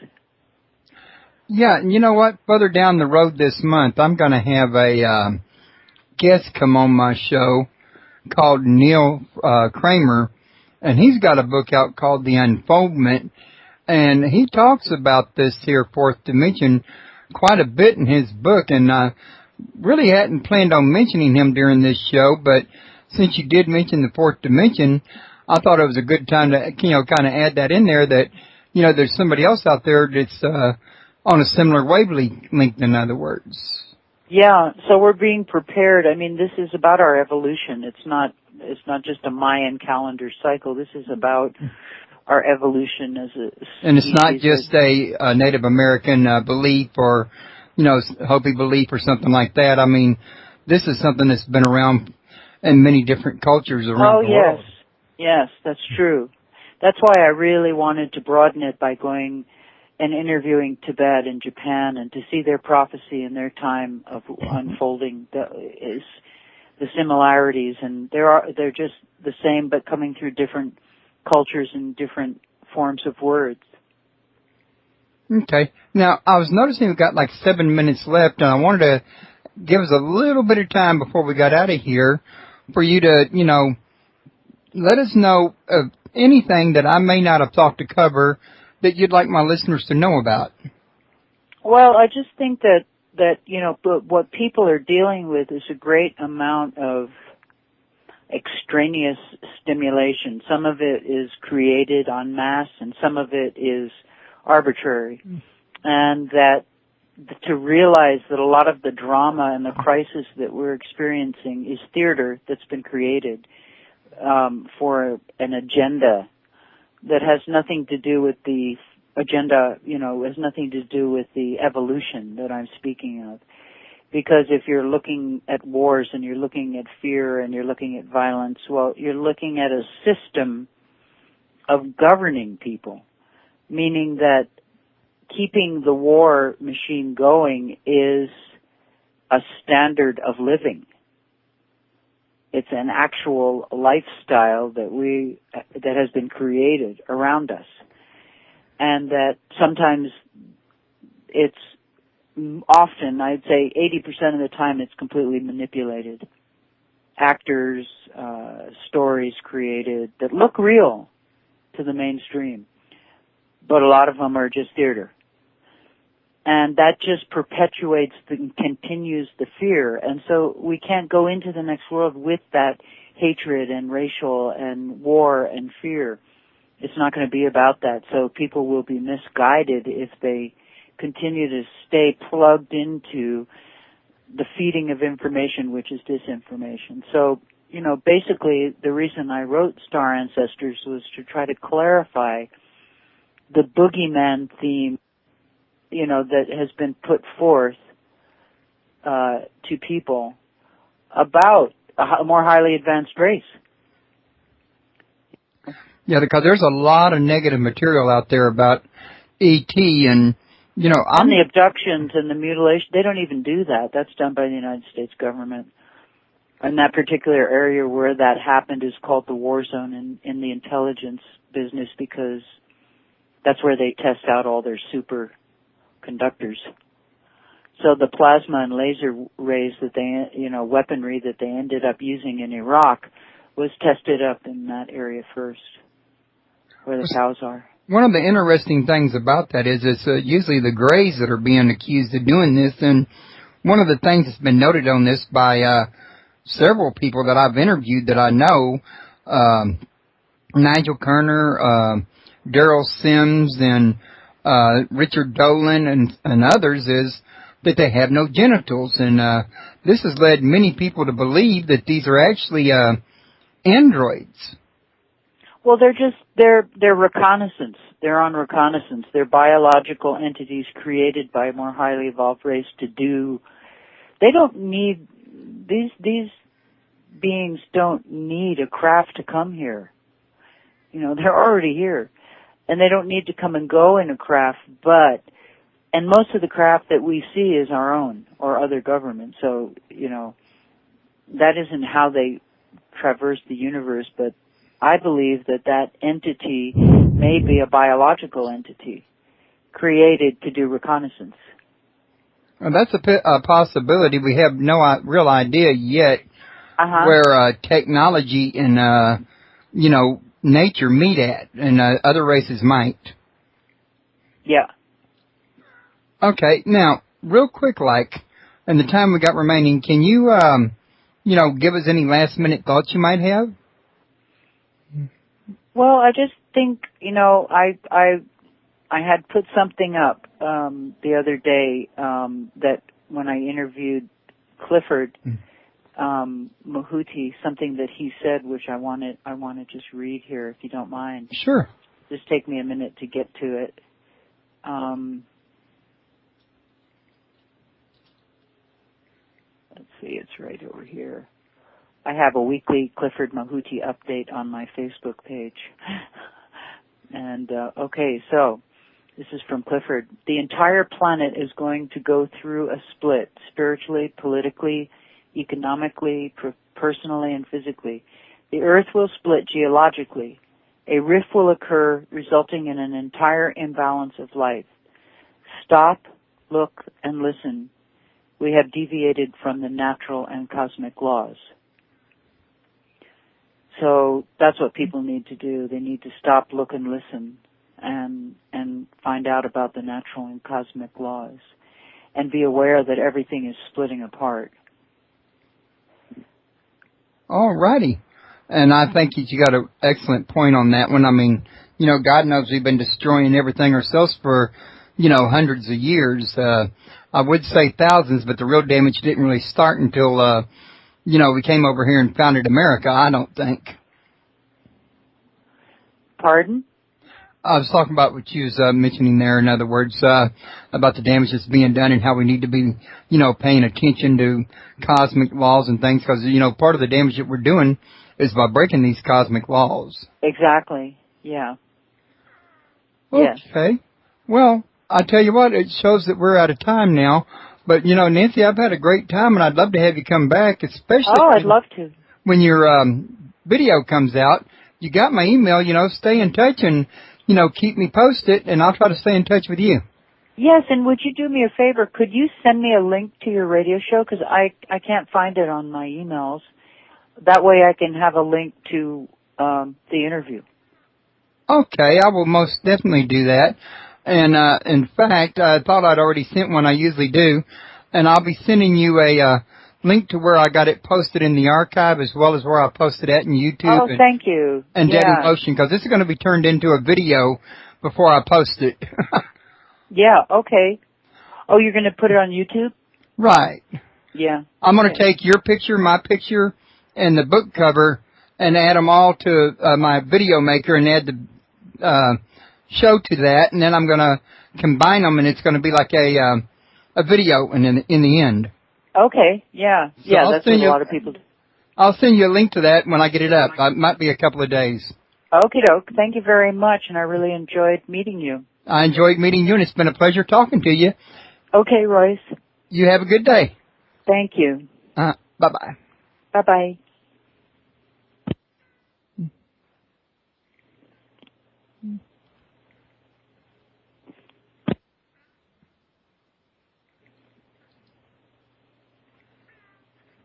Yeah, and you know what? Further down the road this month, I'm going to have a guest come on my show called Neil Kramer, and he's got a book out called The Unfoldment, and he talks about this here fourth dimension quite a bit in his book, and I really hadn't planned on mentioning him during this show, but since you did mention the fourth dimension, I thought it was a good time to, kind of add that in there that, there's somebody else out there that's on a similar wavelength, in other words. Yeah, so we're being prepared. I mean, this is about our evolution. It's not just a Mayan calendar cycle. This is about our evolution as a species. And it's not just a Native American belief or, Hopi belief or something like that. I mean, this is something that's been around in many different cultures around the world. Yes, that's true. That's why I really wanted to broaden it by going and interviewing Tibet and Japan, and to see their prophecy and their time of unfolding is the similarities, and they're just the same but coming through different cultures and different forms of words. Okay. Now, I was noticing we've got like 7 minutes left, and I wanted to give us a little bit of time before we got out of here for you to, let us know of anything that I may not have thought to cover that you'd like my listeners to know about. Well, I just think that what people are dealing with is a great amount of extraneous stimulation. Some of it is created en masse, and some of it is arbitrary. And that to realize that a lot of the drama and the crisis that we're experiencing is theater that's been created for an agenda that has nothing to do with the agenda, has nothing to do with the evolution that I'm speaking of. Because if you're looking at wars and you're looking at fear and you're looking at violence, well, you're looking at a system of governing people, meaning that keeping the war machine going is a standard of living. It's an actual lifestyle that has been created around us. And that sometimes it's often, I'd say 80% of the time, it's completely manipulated. Actors, stories created that look real to the mainstream. but a lot of them are just theater. And that just perpetuates and continues the fear. And so we can't go into the next world with that hatred and racial and war and fear. It's not going to be about that. So people will be misguided if they continue to stay plugged into the feeding of information, which is disinformation. So, you know, basically the reason I wrote Star Ancestors was to try to clarify the boogeyman theme, you know, that has been put forth to people about a more highly advanced race. Yeah, because there's a lot of negative material out there about ET and, you know, and the abductions and the mutilation. They don't even do that. That's done by the United States government. And that particular area where that happened is called the war zone in the intelligence business, because that's where they test out all their superconductors. So the plasma and laser rays that they, you know, weaponry that they ended up using in Iraq was tested up in that area first, where the cows are. One of the interesting things about that is it's usually the Greys that are being accused of doing this, and one of the things that's been noted on this by several people that I've interviewed that I know, Nigel Kerner, Daryl Sims, and Richard Dolan, and others, is that they have no genitals, and this has led many people to believe that these are actually androids. Well, they're reconnaissance. They're on reconnaissance. They're biological entities created by a more highly evolved race to do. They don't need these beings don't need a craft to come here. You know, they're already here, and they don't need to come and go in a craft. And most of the craft that we see is our own or other government. So, you know, that isn't how they traverse the universe, but I believe that entity may be a biological entity created to do reconnaissance. Well, that's a possibility. We have no real idea yet where technology and, you know, nature meet at, and other races might. Yeah. Okay, now, real quick, like, in the time we got remaining, can you, you know, give us any last-minute thoughts you might have? Well, I just think, you know, I had put something up the other day that when I interviewed Clifford Mahuti, something that he said, which I want to just read here, if you don't mind. Sure. Just take me a minute to get to it. Let's see, it's right over here. I have a weekly Clifford Mahuti update on my Facebook page. And, okay, so this is from Clifford. The entire planet is going to go through a split, spiritually, politically, economically, personally, and physically. The Earth will split geologically. A rift will occur, resulting in an entire imbalance of life. Stop, look, and listen. We have deviated from the natural and cosmic laws. So that's what people need to do. They need to stop, look, and listen, and find out about the natural and cosmic laws, and be aware that everything is splitting apart. All righty. And I think that you got an excellent point on that one. I mean, you know, God knows we've been destroying everything ourselves for, you know, hundreds of years. I would say thousands, but the real damage didn't really start until, you know, we came over here and founded America, I don't think. Pardon? I was talking about what you was mentioning there, in other words, about the damage that's being done and how we need to be, you know, paying attention to cosmic laws and things, because, you know, part of the damage that we're doing is by breaking these cosmic laws. Exactly, yeah. Okay. Yes. Well, I tell you what, it shows that we're out of time now. But, you know, Nancy, I've had a great time, and I'd love to have you come back, especially I'd love to. When your video comes out. You got my email, you know, stay in touch and, you know, keep me posted, and I'll try to stay in touch with you. Yes, and would you do me a favor? Could you send me a link to your radio show? Because I can't find it on my emails. That way I can have a link to the interview. Okay, I will most definitely do that. And in fact, I thought I'd already sent one. I usually do. And I'll be sending you a link to where I got it posted in the archive as well as where I posted it in YouTube. Oh, thank you. And Dead in Motion, because this is going to be turned into a video before I post it. Yeah, okay. Oh, you're going to put it on YouTube? Right. Yeah. I'm going to take your picture, my picture, and the book cover and add them all to my video maker and add the show to that, and then I'm going to combine them, and it's going to be like a video in the end. Okay, yeah. So yeah, that's what a lot of people do. I'll send you a link to that when I get it up. It might be a couple of days. Okie doke. Thank you very much, and I really enjoyed meeting you. I enjoyed meeting you, and it's been a pleasure talking to you. Okay, Royce. You have a good day. Thank you. Bye-bye. Bye-bye.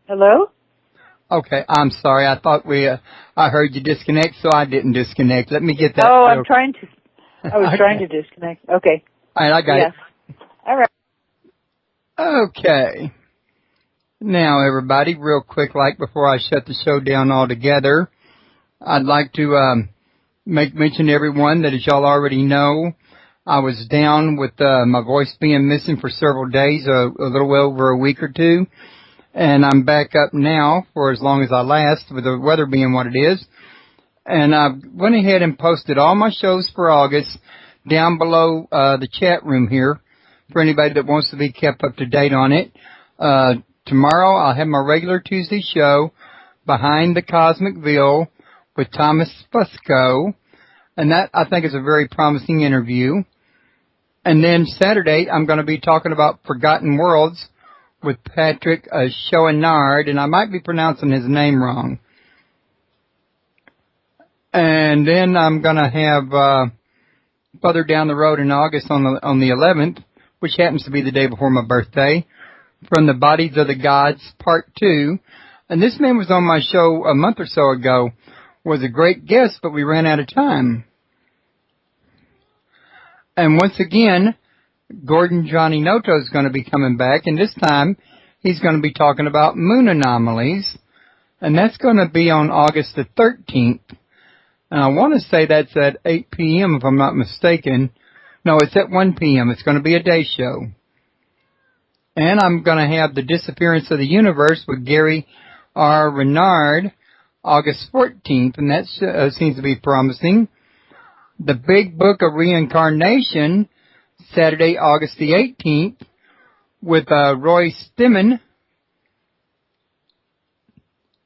Hello? Okay, I'm sorry. I thought I heard you disconnect, so I didn't disconnect. Let me get that. Oh, I was trying to disconnect. Okay. All right, I got it. All right. Okay. Now, everybody, real quick, like before I shut the show down altogether, I'd like to make mention to everyone that, as y'all already know, I was down with my voice being missing for several days, a little over a week or two. And I'm back up now for as long as I last, with the weather being what it is. And I went ahead and posted all my shows for August down below the chat room here for anybody that wants to be kept up to date on it. Tomorrow I'll have my regular Tuesday show, Behind the Cosmic Veil, with Thomas Fusco. And that, I think, is a very promising interview. And then Saturday I'm going to be talking about Forgotten Worlds with Patrick Chouinard, and I might be pronouncing his name wrong. And then I'm going to have further down the road in August on the 11th, which happens to be the day before my birthday, From the Bodies of the Gods, Part 2. And this man was on my show a month or so ago, was a great guest, but we ran out of time. And once again, Gordon Johnny Noto is going to be coming back, and this time he's going to be talking about moon anomalies, and that's going to be on August the 13th. And I want to say that's at 8 p.m. if I'm not mistaken. No, it's at 1 p.m. It's going to be a day show. And I'm going to have The Disappearance of the Universe with Gary R. Renard, August 14th, and that seems to be promising. The Big Book of Reincarnation, Saturday, August the 18th, with Roy Stimmen.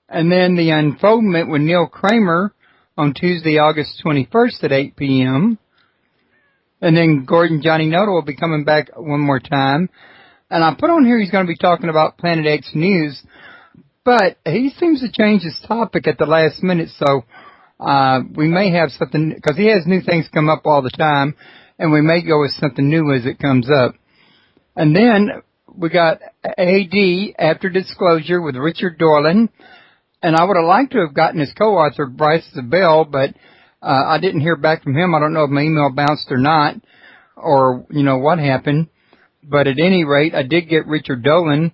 And then The Unfoldment with Neil Kramer on Tuesday, August 21st at 8 p.m. And then Gordon Johnny Noto will be coming back one more time. And I put on here he's going to be talking about Planet X News, but he seems to change his topic at the last minute, so we may have something, because he has new things come up all the time, and we may go with something new as it comes up. And then we got AD, After Disclosure, with Richard Dorland. And I would have liked to have gotten his co-author, Bryce Zabel, but I didn't hear back from him. I don't know if my email bounced or not, or, what happened. But at any rate, I did get Richard Dolan.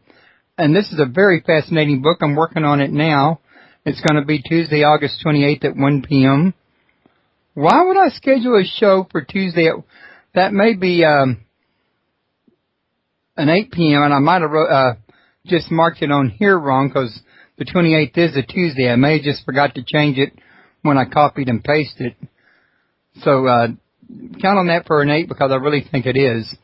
And this is a very fascinating book. I'm working on it now. It's going to be Tuesday, August 28th at 1 p.m. Why would I schedule a show for Tuesday? That may be an 8 p.m., and I might have just marked it on here wrong, because the 28th is a Tuesday. I may have just forgot to change it when I copied and pasted it. So count on that for an 8, because I really think it is.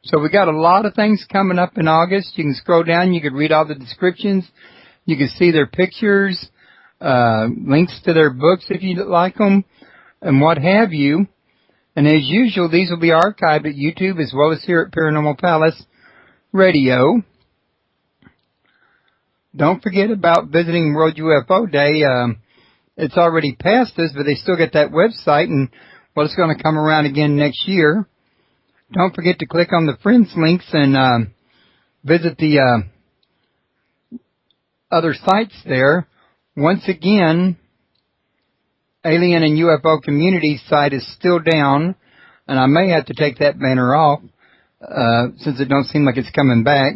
So we got a lot of things coming up in August. You can scroll down. You can read all the descriptions. You can see their pictures, links to their books if you like them, and what have you. And as usual, these will be archived at YouTube as well as here at Paranormal Palace Radio. Don't forget about visiting World UFO Day. It's already past us, but they still get that website, and, well, it's going to come around again next year. Don't forget to click on the friends links and visit the other sites there. Once again, Alien and UFO Community site is still down, and I may have to take that banner off, since it don't seem like it's coming back.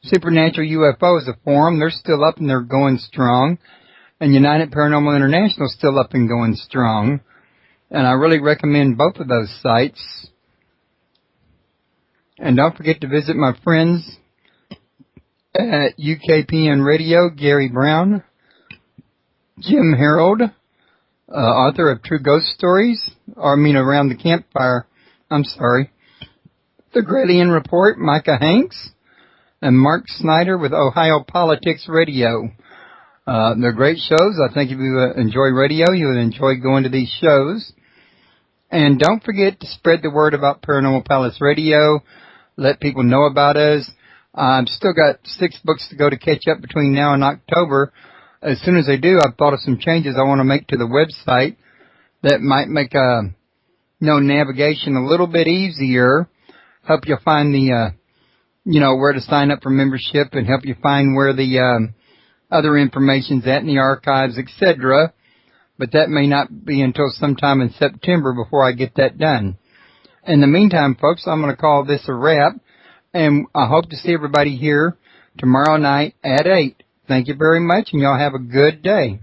Supernatural UFO is a forum. They're still up and they're going strong. And United Paranormal International is still up and going strong. And I really recommend both of those sites. And don't forget to visit my friends at UKPN Radio, Gary Brown, Jim Harold, author of True Ghost Stories, Around the Campfire, The Gradian Report, Micah Hanks, and Mark Snyder with Ohio Politics Radio. They're great shows. I think if you enjoy radio, you would enjoy going to these shows. And don't forget to spread the word about Paranormal Palace Radio. Let people know about us. I've still got 6 books to go to catch up between now and October. As soon as I do, I've thought of some changes I want to make to the website that might make navigation a little bit easier, help you find the where to sign up for membership, and help you find where the other information's at in the archives, etc. But that may not be until sometime in September before I get that done. In the meantime, folks, I'm going to call this a wrap, and I hope to see everybody here tomorrow night at 8. Thank you very much, and y'all have a good day.